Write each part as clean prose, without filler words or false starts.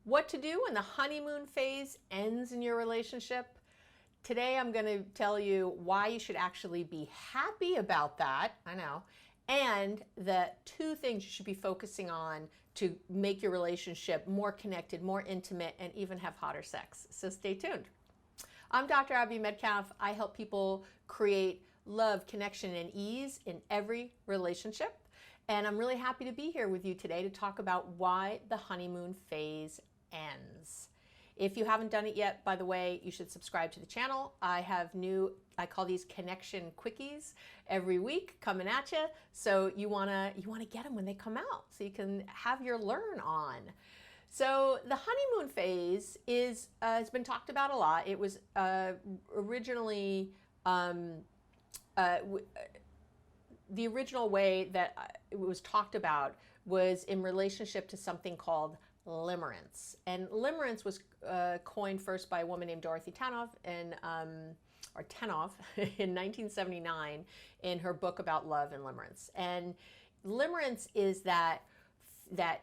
What to do when the honeymoon phase ends in your relationship? Today I'm going to tell you why you should actually be happy about that. I know. And the two things you should be focusing on to make your relationship more connected, more intimate, and even have hotter sex. So stay tuned. I'm Dr. Abby Medcalf. I help people create love, connection, and ease in every relationship. And I'm really happy to be here with you today to talk about why the honeymoon phase ends. If you haven't done it yet, by the way, you should subscribe to the channel. I have I call these connection quickies every week coming at you. So you wanna get them when they come out so you can have your learn on. So the honeymoon phase has been talked about a lot. It was originally the original way that it was talked about was in relationship to something called limerence. And limerence was coined first by a woman named Dorothy Tanoff in 1979 in her book about love and limerence. And limerence is that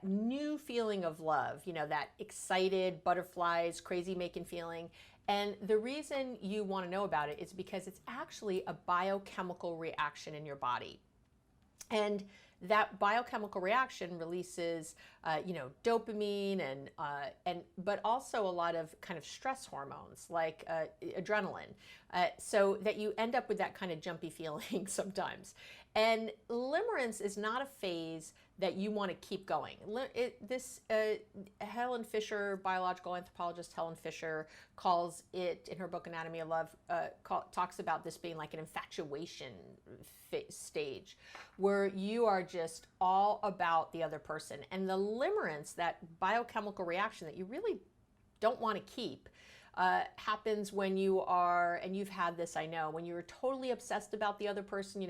new feeling of love, that excited, butterflies, crazy making feeling. And the reason you want to know about it is because it's actually a biochemical reaction in your body. And that biochemical reaction releases, dopamine and but also a lot of kind of stress hormones like adrenaline, so that you end up with that kind of jumpy feeling sometimes. And limerence is not a phase that you want to keep going. Helen Fisher, biological anthropologist Helen Fisher, calls it in her book Anatomy of Love, talks about this being like an infatuation stage where you are just all about the other person. And the limerence, that biochemical reaction that you really don't want to keep, happens when you are, and you've had this, I know, when you're totally obsessed about the other person, you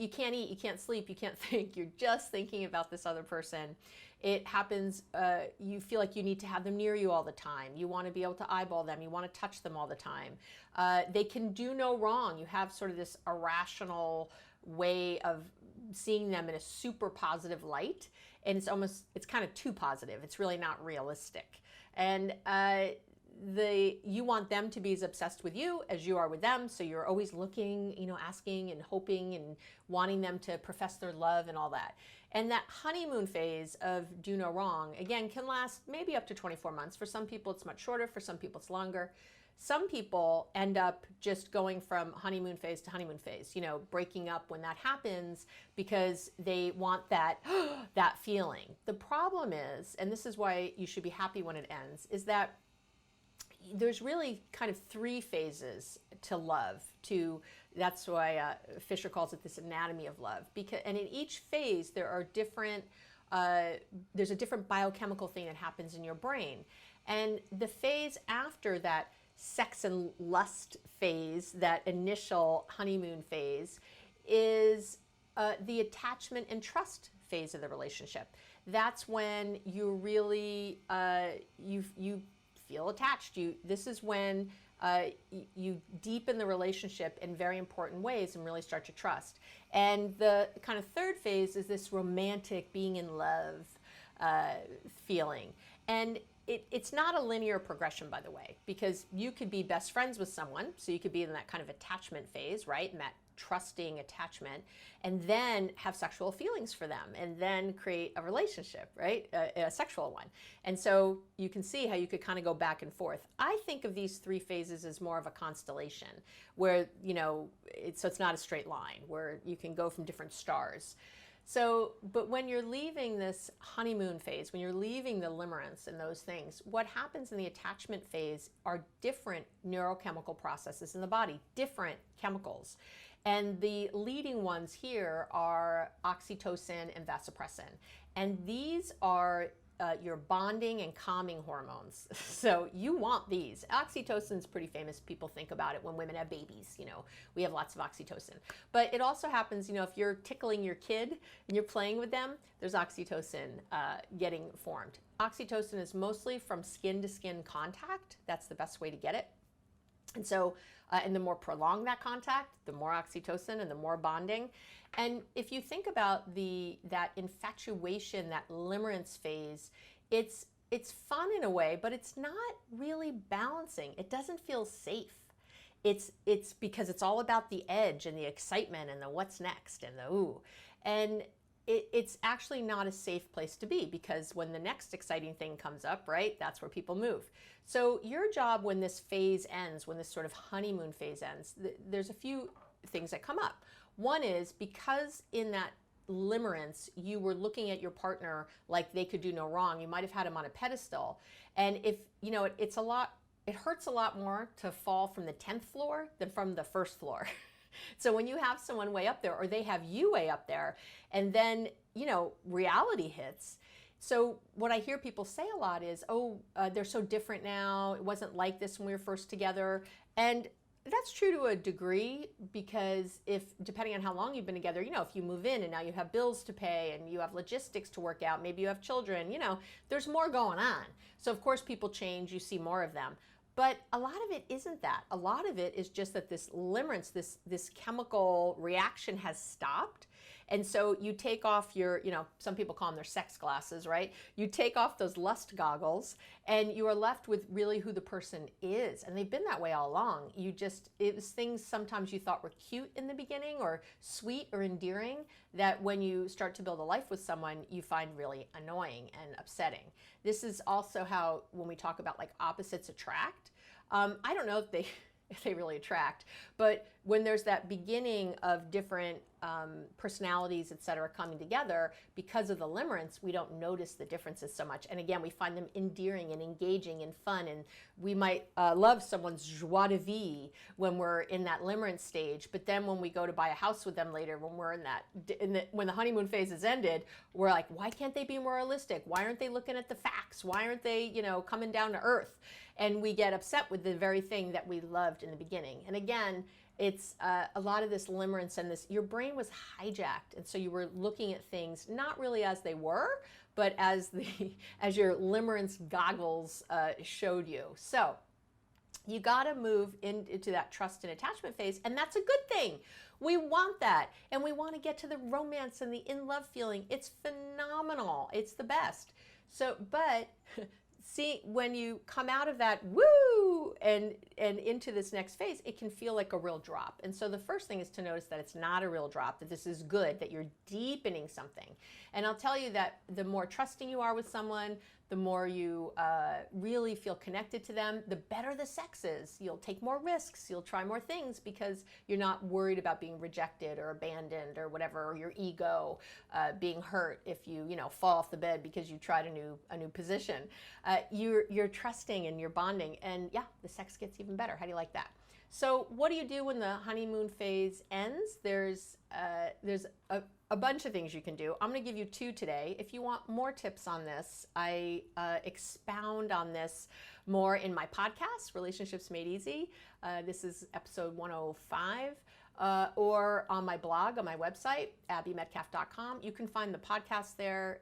can't eat, you can't sleep, you can't think, you're just thinking about this other person. It happens, you feel like you need to have them near you all the time. You want to be able to eyeball them, you want to touch them all the time. They can do no wrong. You have sort of this irrational way of seeing them in a super positive light, and it's kind of too positive. It's really not realistic. And you want them to be as obsessed with you as you are with them, so you're always looking, asking and hoping and wanting them to profess their love and all that. And that honeymoon phase of do no wrong, again, can last maybe up to 24 months. For some people it's much shorter, for some people it's longer. Some people end up just going from honeymoon phase to honeymoon phase, breaking up when that happens because they want that that feeling. The problem is, and this is why you should be happy when it ends, is that there's really kind of three phases to love. That's why Fisher calls it this anatomy of love. And in each phase there are there's a different biochemical thing that happens in your brain. And the phase after that sex and lust phase, that initial honeymoon phase, is the attachment and trust phase of the relationship. That's when you really you feel attached. This is when you deepen the relationship in very important ways and really start to trust. And the kind of third phase is this romantic, being in love feeling. And it's not a linear progression, by the way, because you could be best friends with someone, so you could be in that kind of attachment phase, right, in that trusting attachment, and then have sexual feelings for them, and then create a relationship, right, a sexual one. And so you can see how you could kind of go back and forth. I think of these three phases as more of a constellation, where it's not a straight line, where you can go from different stars. So, but when you're leaving this honeymoon phase, when you're leaving the limerence and those things, what happens in the attachment phase are different neurochemical processes in the body, different chemicals. And the leading ones here are oxytocin and vasopressin. And these are your bonding and calming hormones. So you want these. Oxytocin is pretty famous. People think about it when women have babies. We have lots of oxytocin. But it also happens, if you're tickling your kid and you're playing with them, there's oxytocin getting formed. Oxytocin is mostly from skin to skin contact. That's the best way to get it. And so, and the more prolonged that contact, the more oxytocin and the more bonding. And if you think about that infatuation, that limerence phase, it's it's fun in a way, but it's not really balancing. It doesn't feel safe. It's because it's all about the edge and the excitement and the what's next and the ooh. And it's actually not a safe place to be, because when the next exciting thing comes up, right, that's where people move. So your job when this phase ends, when this sort of honeymoon phase ends, there's a few things that come up. One is because in that limerence, you were looking at your partner like they could do no wrong. You might have had them on a pedestal. And if, you know, it hurts a lot more to fall from the 10th floor than from the first floor. So when you have someone way up there, or they have you way up there, and then, you know, reality hits. So what I hear people say a lot is, oh, they're so different now. It wasn't like this when we were first together. And that's true to a degree, because depending on how long you've been together, you know, if you move in and now you have bills to pay and you have logistics to work out, maybe you have children, you know, there's more going on. So of course people change, you see more of them. But a lot of it isn't that. A lot of it is just that this limerence, this chemical reaction has stopped. And so you take off your, you know, some people call them their sex glasses, right? You take off those lust goggles and you are left with really who the person is. And they've been that way all along. It was things sometimes you thought were cute in the beginning or sweet or endearing that when you start to build a life with someone, you find really annoying and upsetting. This is also how, when we talk about like opposites attract, I don't know if they really attract, but when there's that beginning of different personalities, et cetera, coming together, because of the limerence, we don't notice the differences so much. And again, we find them endearing and engaging and fun, and we might love someone's joie de vivre when we're in that limerence stage. But then when we go to buy a house with them later, when we're when the honeymoon phase is ended, we're like, why can't they be more realistic? Why aren't they looking at the facts? Why aren't they, you know, coming down to earth? And we get upset with the very thing that we loved in the beginning. And again, it's a lot of this limerence and this, your brain was hijacked. And so you were looking at things not really as they were, but as your limerence goggles showed you. So you got to move into that trust and attachment phase. And that's a good thing. We want that. And we want to get to the romance and the in love feeling. It's phenomenal. It's the best. So, but see, when you come out of that woo and into this next phase, it can feel like a real drop. And so the first thing is to notice that it's not a real drop, that this is good, that you're deepening something. And I'll tell you that the more trusting you are with someone, the more you really feel connected to them, the better the sex is. You'll take more risks, you'll try more things, because you're not worried about being rejected or abandoned or whatever, or your ego being hurt if you fall off the bed because you tried a new position. You're trusting and you're bonding, and yeah, the sex gets even better. How do you like that? So what do you do when the honeymoon phase ends? There's a bunch of things you can do. I'm going to give you 2 today. If you want more tips on this, I expound on this more in my podcast, Relationships Made Easy. This is episode 105. Or on my blog, on my website, abbymedcalf.com. You can find the podcast there,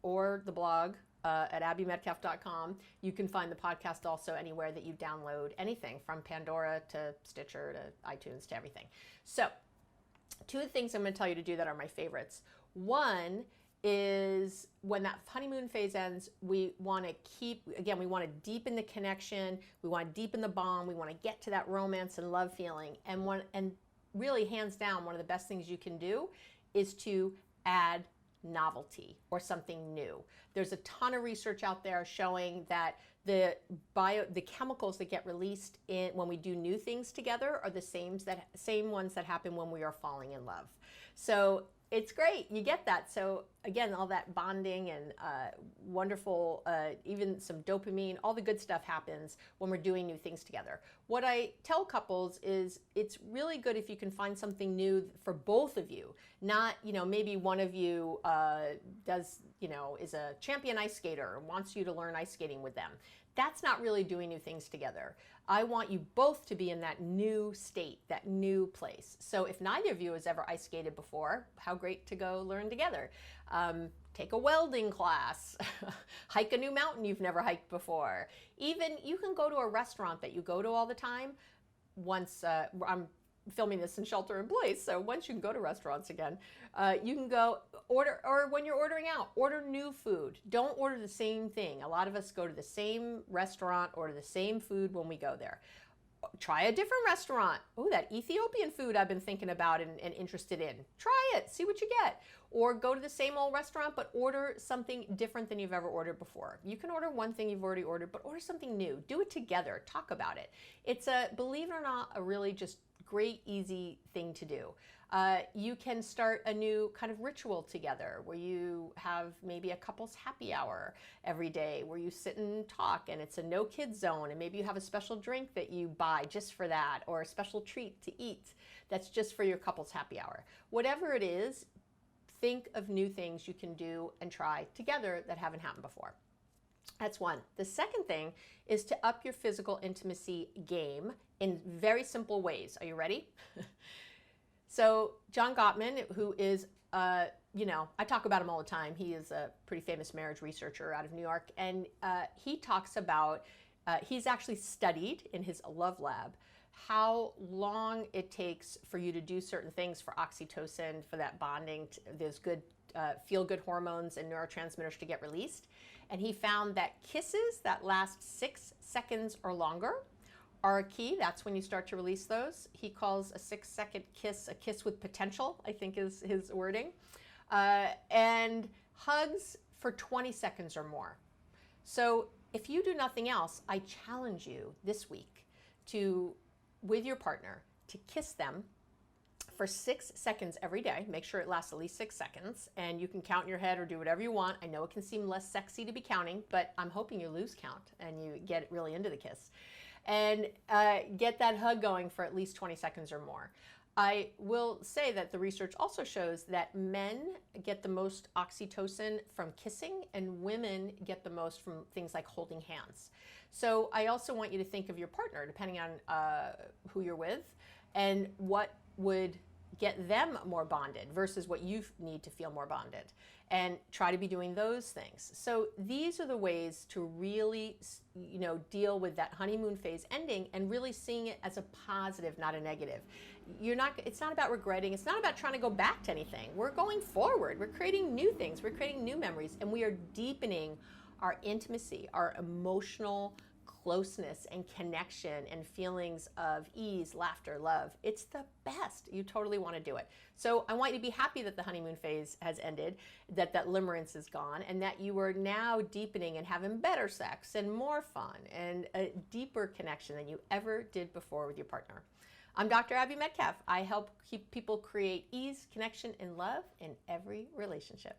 or the blog at abbymedcalf.com. You can find the podcast also anywhere that you download anything, from Pandora to Stitcher to iTunes to everything. So 2 things I'm going to tell you to do that are my favorites. One is when that honeymoon phase ends, we want to deepen the connection, we want to deepen the bond, we want to get to that romance and love feeling. And really, hands down, one of the best things you can do is to add novelty or something new. There's a ton of research out there showing that the chemicals that get released when we do new things together are the same ones that happen when we are falling in love. So it's great, you get that. So again, all that bonding and wonderful, even some dopamine, all the good stuff happens when we're doing new things together. What I tell couples is it's really good if you can find something new for both of you. Not, maybe one of you is a champion ice skater and wants you to learn ice skating with them. That's not really doing new things together. I want you both to be in that new state, that new place. So if neither of you has ever ice skated before, how great to go learn together. Take a welding class, hike a new mountain you've never hiked before. Even you can go to a restaurant that you go to all the time. Once I'm filming this in shelter in place. So once you can go to restaurants again, you can go order, or when you're ordering out, order new food. Don't order the same thing. A lot of us go to the same restaurant, order the same food when we go there. Try a different restaurant. Oh, that Ethiopian food I've been thinking about and interested in. Try it, see what you get. Or go to the same old restaurant, but order something different than you've ever ordered before. You can order one thing you've already ordered, but order something new. Do it together, talk about it. It's a, believe it or not, a really just great, easy thing to do. You can start a new kind of ritual together where you have maybe a couple's happy hour every day where you sit and talk, and it's a no kids zone, and maybe you have a special drink that you buy just for that, or a special treat to eat that's just for your couple's happy hour. Whatever it is, think of new things you can do and try together that haven't happened before. That's one. The second thing is to up your physical intimacy game in very simple ways. Are you ready? So John Gottman, who is, I talk about him all the time. He is a pretty famous marriage researcher out of New York. And he talks about, he's actually studied in his love lab how long it takes for you to do certain things for oxytocin, for that bonding, those good feel-good hormones and neurotransmitters to get released. And he found that kisses that last 6 seconds or longer are a key. That's when you start to release those. He calls a 6-second kiss a kiss with potential, I think is his wording. And hugs for 20 seconds or more. So if you do nothing else, I challenge you this week to, with your partner, to kiss them for 6 seconds every day. Make sure it lasts at least 6 seconds, and you can count in your head or do whatever you want. I know it can seem less sexy to be counting, but I'm hoping you lose count and you get really into the kiss. And get that hug going for at least 20 seconds or more. I will say that the research also shows that men get the most oxytocin from kissing and women get the most from things like holding hands. So I also want you to think of your partner, depending on who you're with, and what would get them more bonded versus what you need to feel more bonded, and try to be doing those things. So these are the ways to really, deal with that honeymoon phase ending and really seeing it as a positive, not a negative. It's not about regretting. It's not about trying to go back to anything. We're going forward. We're creating new things. We're creating new memories, and we are deepening our intimacy, our emotional closeness and connection and feelings of ease, laughter, love. It's the best. You totally want to do it. So I want you to be happy that the honeymoon phase has ended, that limerence is gone, and that you are now deepening and having better sex and more fun and a deeper connection than you ever did before with your partner. I'm Dr. Abby Medcalf. I help keep people create ease, connection, and love in every relationship.